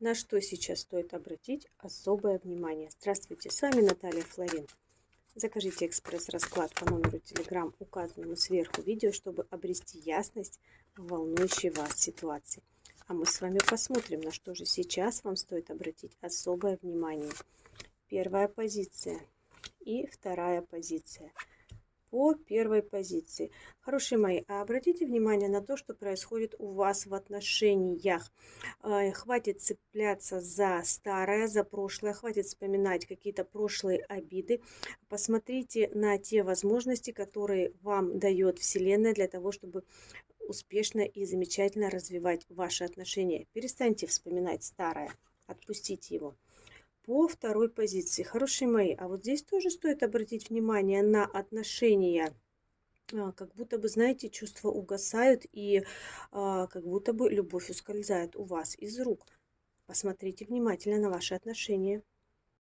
На что сейчас стоит обратить особое внимание? Здравствуйте, с вами Наталья Флорин. Закажите экспресс-расклад по номеру Telegram, указанному сверху видео, чтобы обрести ясность в волнующей вас ситуации. А мы с вами посмотрим, на что же сейчас вам стоит обратить особое внимание. Первая позиция и вторая позиция. По первой позиции. Хорошие мои, а обратите внимание на то, что происходит у вас в отношениях. Хватит цепляться за старое, за прошлое, хватит вспоминать какие-то прошлые обиды. Посмотрите на те возможности, которые вам дает Вселенная для того, чтобы успешно и замечательно развивать ваши отношения. Перестаньте вспоминать старое, отпустите его. По второй позиции. Хорошие мои, а вот здесь тоже стоит обратить внимание на отношения. Как будто бы, знаете, чувства угасают и как будто бы любовь ускользает у вас из рук. Посмотрите внимательно на ваши отношения.